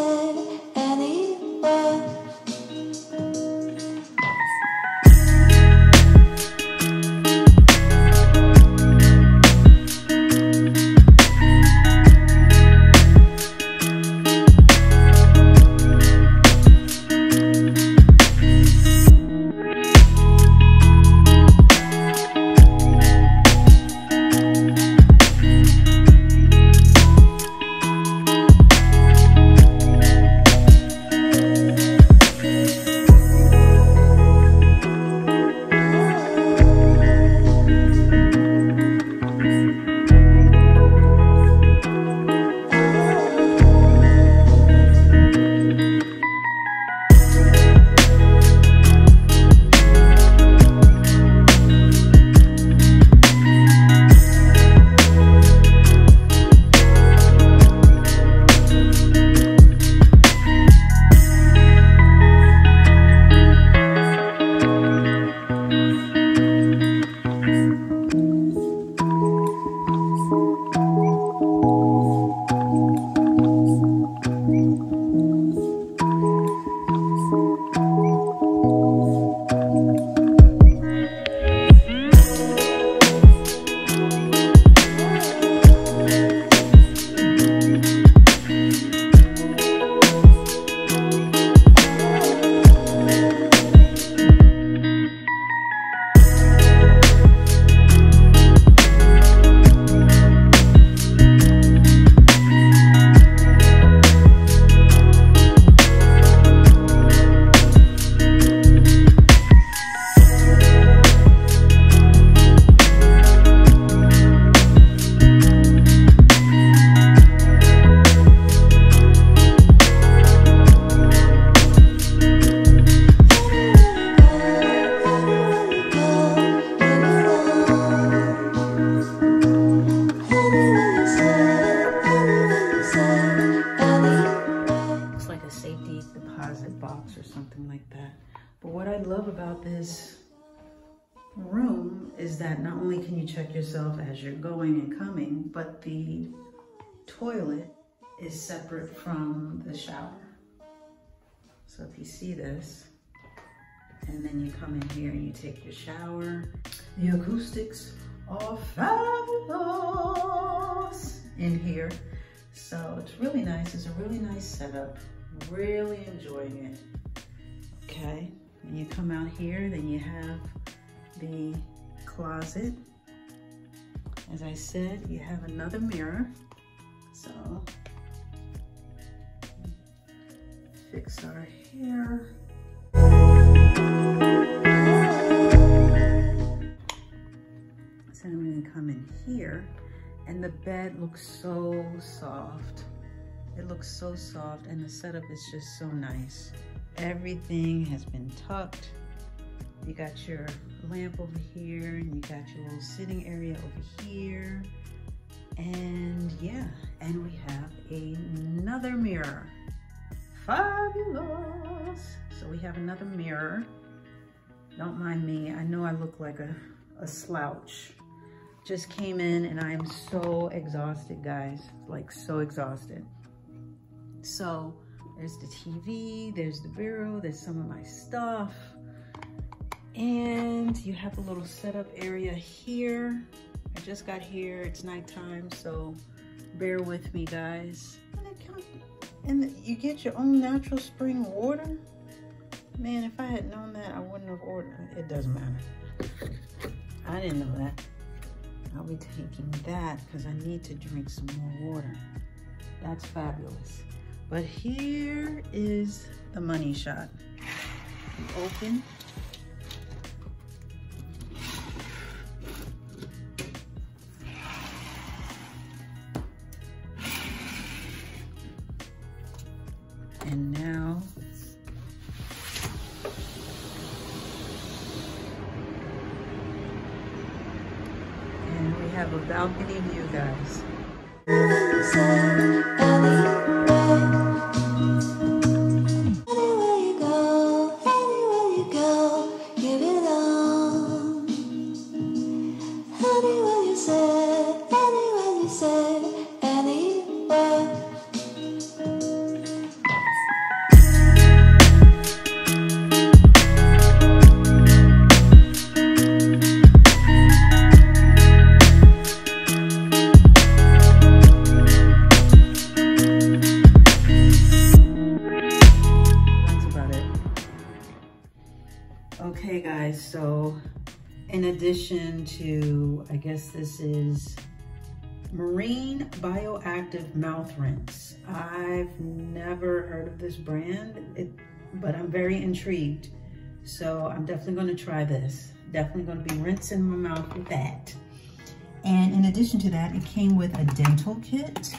say, anywhere. This room is that not only can you check yourself as you're going and coming, but the toilet is separate from the shower. So if you see this, and then you come in here and you take your shower, the acoustics are fabulous in here. So it's really nice. It's a really nice setup. Really enjoying it. Okay. When you come out here, then you have the closet. As I said, you have another mirror. So, fix our hair. So I'm gonna come in here, and the bed looks so soft. It looks so soft, and the setup is just so nice. Everything has been tucked. You got your lamp over here, and you got your little sitting area over here. And yeah, and we have another mirror. Fabulous. So we have another mirror. Don't mind me, I know I look like a slouch. Just came in and I am so exhausted, guys. Like so exhausted. So there's the TV, there's the bureau, there's some of my stuff. And you have a little setup area here. I just got here, it's nighttime, so bear with me, guys. And you get your own natural spring water. Man, if I had known that, I wouldn't have ordered. It doesn't matter. I didn't know that. I'll be taking that because I need to drink some more water. That's fabulous. But here is the money shot. You open. And now, and we have a balcony view, guys. Okay guys, so in addition to, I guess this is Marine Bioactive Mouth Rinse. I've never heard of this brand, but I'm very intrigued. So I'm definitely gonna try this. Definitely gonna be rinsing my mouth with that. And in addition to that, it came with a dental kit.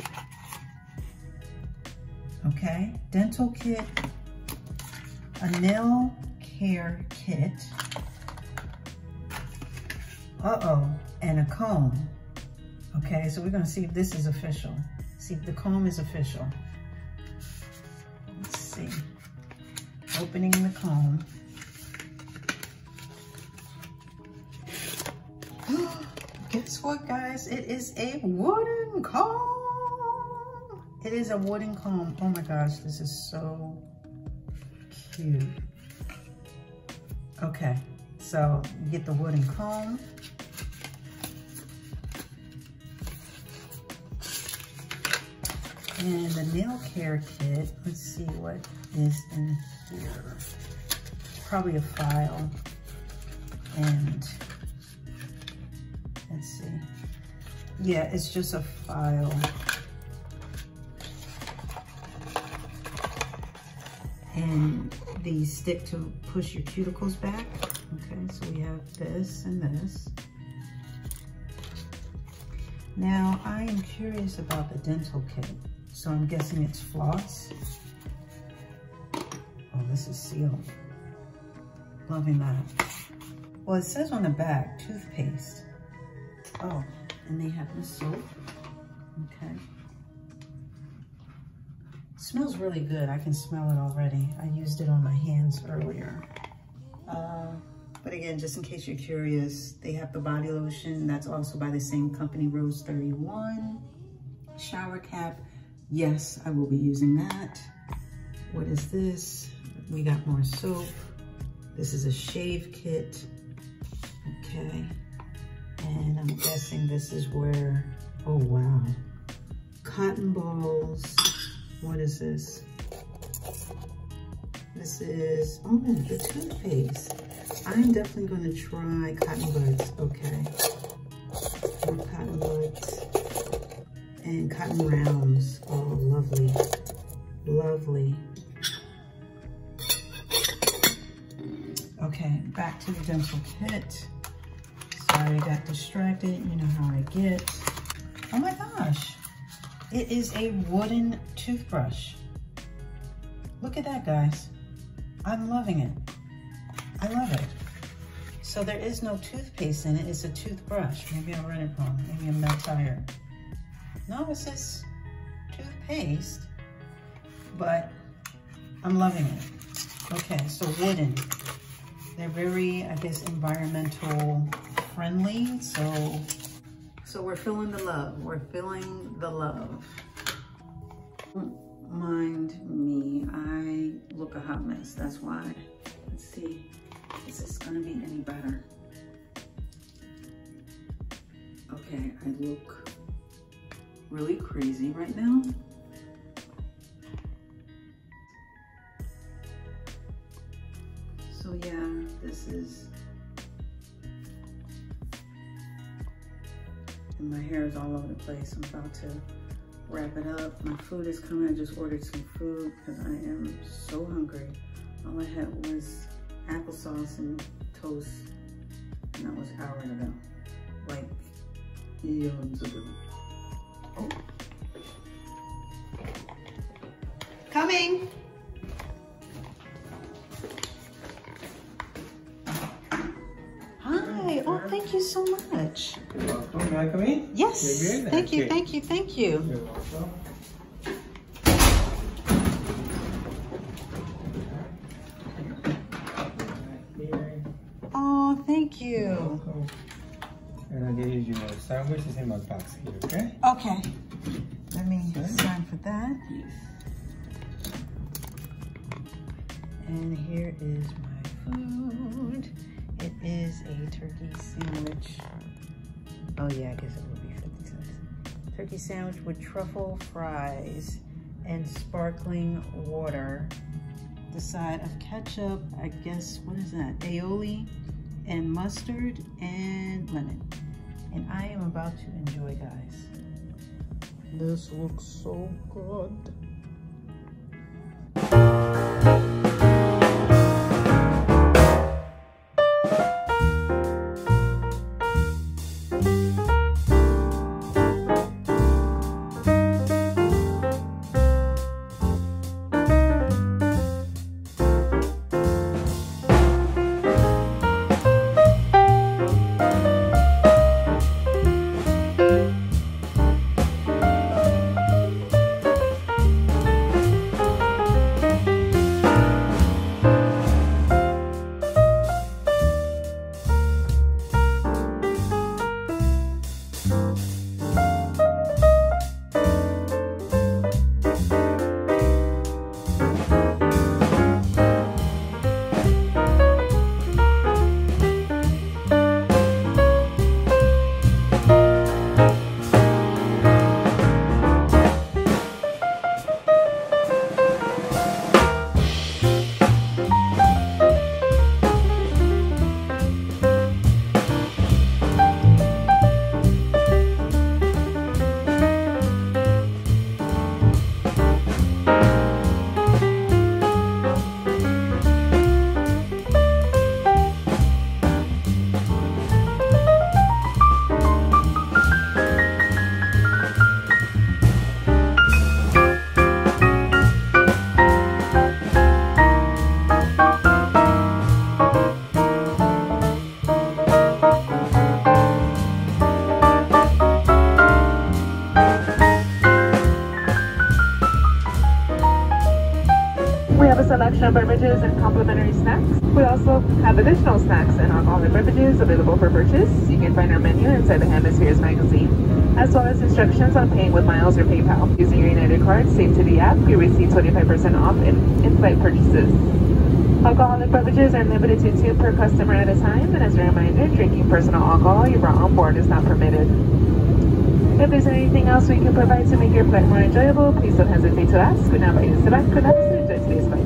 Okay, dental kit, a nail care kit, and a comb. Okay, so we're gonna see if this is official. See if the comb is official. Let's see. Opening the comb. Guess what, guys? It is a wooden comb. It is a wooden comb. Oh my gosh, this is so cute. Okay, so you get the wooden comb. And the nail care kit, let's see what is in here. Probably a file. And let's see. Yeah, it's just a file. And these stick to push your cuticles back. Okay, so we have this and this. Now, I am curious about the dental kit. So I'm guessing it's floss. Oh, this is sealed. Loving that. Well, it says on the back, toothpaste. Oh, and they have the soap. Okay. Smells really good. I can smell it already. I used it on my hands earlier. But again, just in case you're curious, they have the body lotion. That's also by the same company, Rose 31. Shower cap. Yes, I will be using that. What is this? We got more soap. This is a shave kit. Okay. And I'm guessing this is where, oh wow. Cotton balls. What is this? This is, oh, the toothpaste. I'm definitely going to try cotton buds. Okay. More cotton buds. And cotton rounds. Oh, lovely. Lovely. Okay, back to the dental kit. Sorry, I got distracted. You know how I get. Oh my gosh. It is a wooden toothbrush. Look at that, guys. I'm loving it. I love it. So there is no toothpaste in it. It's a toothbrush. Maybe I read it wrong. Maybe I'm not tired. No, it says toothpaste, but I'm loving it. Okay, so wooden. They're very, I guess, environmental friendly. So we're feeling the love. We're feeling the love. Don't mind me. I look a hot mess. That's why. Let's see if this is gonna be any better. Okay, I look really crazy right now. So yeah, this is, and my hair is all over the place. I'm about to wrap it up. My food is coming. I just ordered some food because I am so hungry. All I had was applesauce and toast, and that was hours ago, like eons ago. Oh. Coming. Hi. Oh, thank you so much. You're welcome. May I come in? Yes. You're good? Thank you. Okay. Thank you. Thank you. You're welcome. Oh, thank you. And I'll give you your sandwich is in my box here, okay? Okay. Let me sign for that. Yes. And here is my food. It is a turkey sandwich. Oh yeah, I guess it would be 50 cents. Turkey sandwich with truffle fries and sparkling water. the side of ketchup, I guess, what is that? Aioli and mustard and lemon. And I am about to enjoy, guys. This looks so good. Selection of beverages and complimentary snacks. We also have additional snacks and alcoholic beverages available for purchase. You can find our menu inside the Hemispheres magazine, as well as instructions on paying with miles or PayPal. Using your United card saved to the app, you receive 25% off in-flight purchases. Alcoholic beverages are limited to 2 per customer at a time, and as a reminder, drinking personal alcohol you brought on board is not permitted. If there's anything else we can provide to make your flight more enjoyable, please don't hesitate to ask. We now invite you to sit back, relax, and enjoy today's flight.